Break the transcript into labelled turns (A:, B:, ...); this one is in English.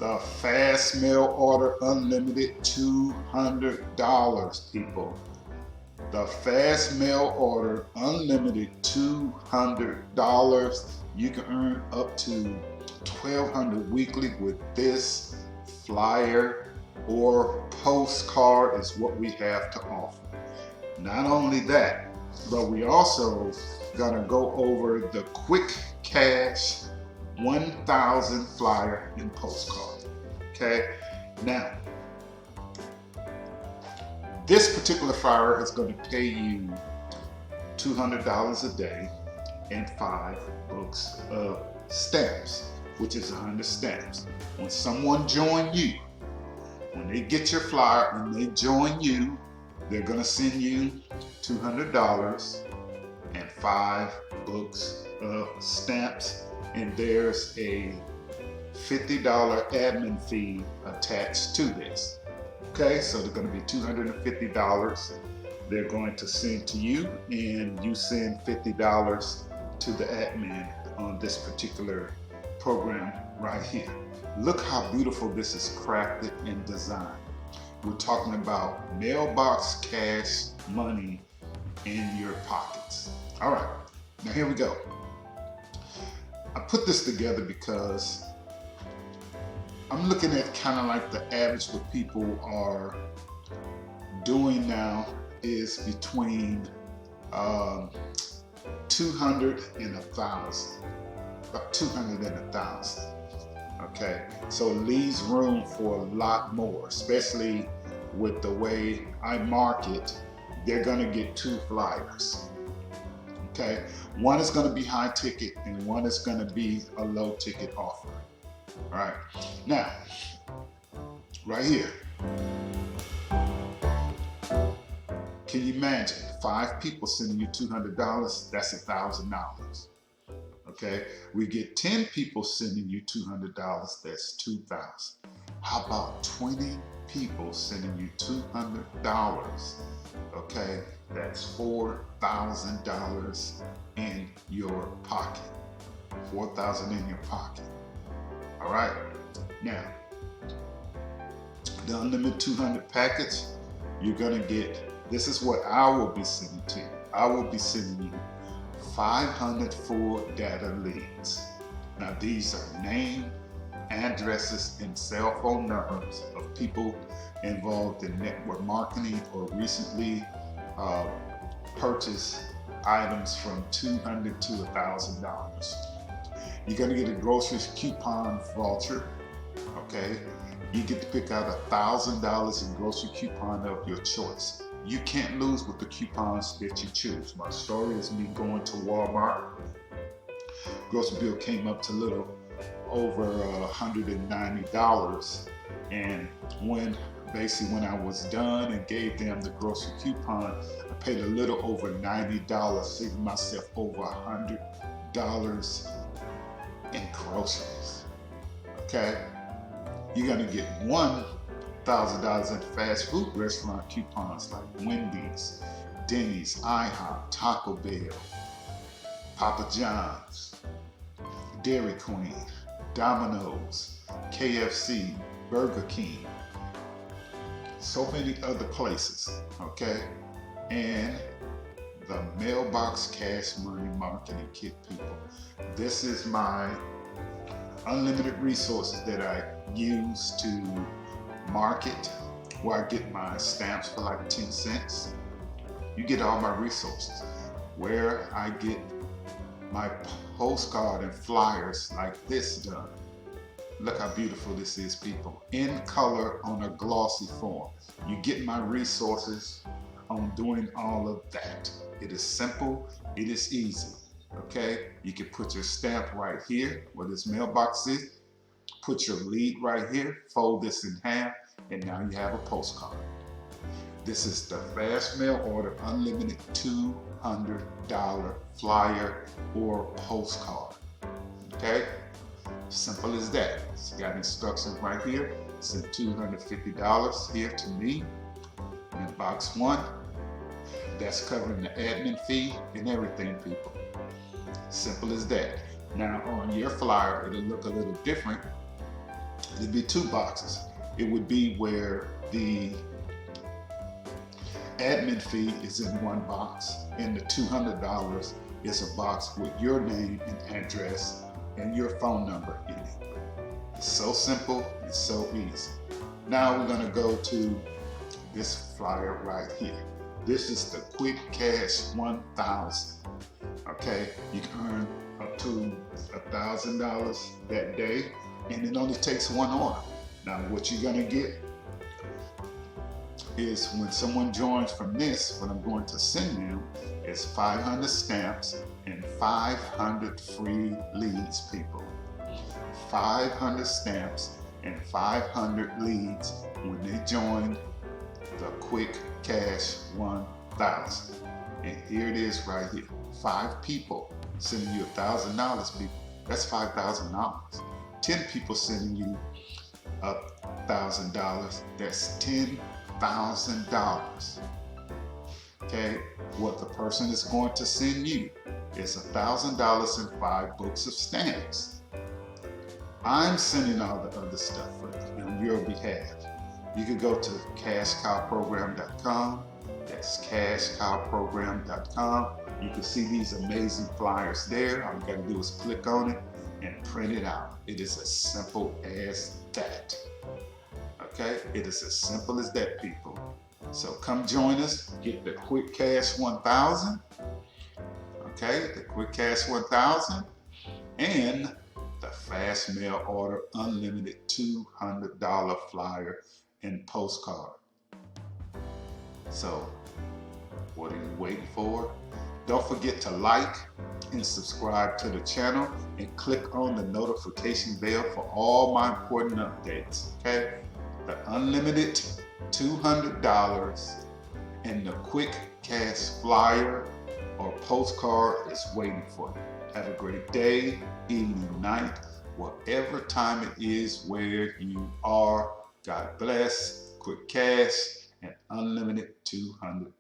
A: The fast mail order unlimited $200, people. The fast mail order unlimited $200. You can earn up to $1,200 weekly with this flyer or postcard is what we have to offer. Not only that, but we also gonna go over the quick cash 1,000 flyer and postcard. Okay, now this particular flyer is going to pay you $200 a day and 5 books of stamps, which is 100 stamps. When someone joins you, when they get your flyer and they join you, they're going to send you $200 and 5 books of stamps, and there's a $50 admin fee attached to this. Okay, so they're going to be $250 they're going to send to you, and you send $50 to the admin on this particular program right here. Look how beautiful this is crafted and designed. We're talking about mailbox cash money in your pockets. All right, now here we go. I put this together because I'm looking at kind of like the average what people are doing now is between 200 and 1,000, about 200 and 1,000. Okay, so it leaves room for a lot more, especially with the way I market. They're gonna get 2 flyers. Okay, one is gonna be high ticket and one is gonna be a low ticket offer. All right, now, right here, can you imagine 5 people sending you $200? That's $1,000. Okay, we get 10 people sending you $200, that's $2,000. How about 20 people sending you $200? Okay, that's $4,000 in your pocket. $4,000 in your pocket. All right, now, the unlimited 200 package, you're gonna get, this is what I will be sending to you. I will be sending you 500 full data leads. Now these are name, addresses, and cell phone numbers of people involved in network marketing or recently purchased items from $200 to $1,000. You're gonna get a grocery coupon voucher, okay? You get to pick out $1,000 in grocery coupon of your choice. You can't lose with the coupons that you choose. My story is me going to Walmart. Grocery bill came up to a little over $190, and when I was done and gave them the grocery coupon, I paid a little over $90, saving myself over $100 in groceries. Okay, you're gonna get $1,000 in fast food restaurant coupons like Wendy's, Denny's, IHOP, Taco Bell, Papa John's, Dairy Queen, Domino's, KFC, Burger King, so many other places, okay? And the Mailbox Cash Money Marketing Kit, people. This is my unlimited resources that I use to market, where I get my stamps for like 10 cents. You get all my resources. Where I get my postcard and flyers like this done. Look how beautiful this is, people. In color on a glossy form. You get my resources on doing all of that. It is simple, it is easy, okay? You can put your stamp right here where this mailbox is, put your lead right here, fold this in half, and now you have a postcard. This is the Fast Mail Order Unlimited $200 flyer or postcard, okay? Simple as that. It's got instructions right here. Send $250 here to me in box 1. That's covering the admin fee and everything, people. Simple as that. Now on your flyer, it'll look a little different. It'd be 2 boxes. It would be where the admin fee is in 1 box, and the $200 is a box with your name and address and your phone number in it. It's so simple, it's so easy. Now we're gonna go to this flyer right here. This is the Quick Cash 1000. Okay, you can earn up to $1,000 that day, and it only takes 1 order. Now what you're gonna get is when someone joins from this, what I'm going to send them is 500 stamps and 500 free leads, people. 500 stamps and 500 leads when they join the Quick Cash 1000. And here it is right here. 5 people sending you $1,000, people. That's $5,000. 10 people sending you $1,000. That's $10,000. Okay, what the person is going to send you is $1,000 and 5 books of stamps. I'm sending all the other stuff on your behalf. You can go to cashcowprogram.com. That's cashcowprogram.com. You can see these amazing flyers there. All you gotta do is click on it and print it out. It is as simple as that. Okay, it is as simple as that, people. So come join us, get the Quick Cash 1000. Okay, the Quick Cash 1000 and the Fast Mail Order Unlimited $200 flyer and postcard. So, what are you waiting for? Don't forget to like and subscribe to the channel and click on the notification bell for all my important updates, okay? The unlimited $200 and the Quick Cash flyer or postcard is waiting for you. Have a great day, evening, night, whatever time it is where you are. God bless. Quick Cash and unlimited $200.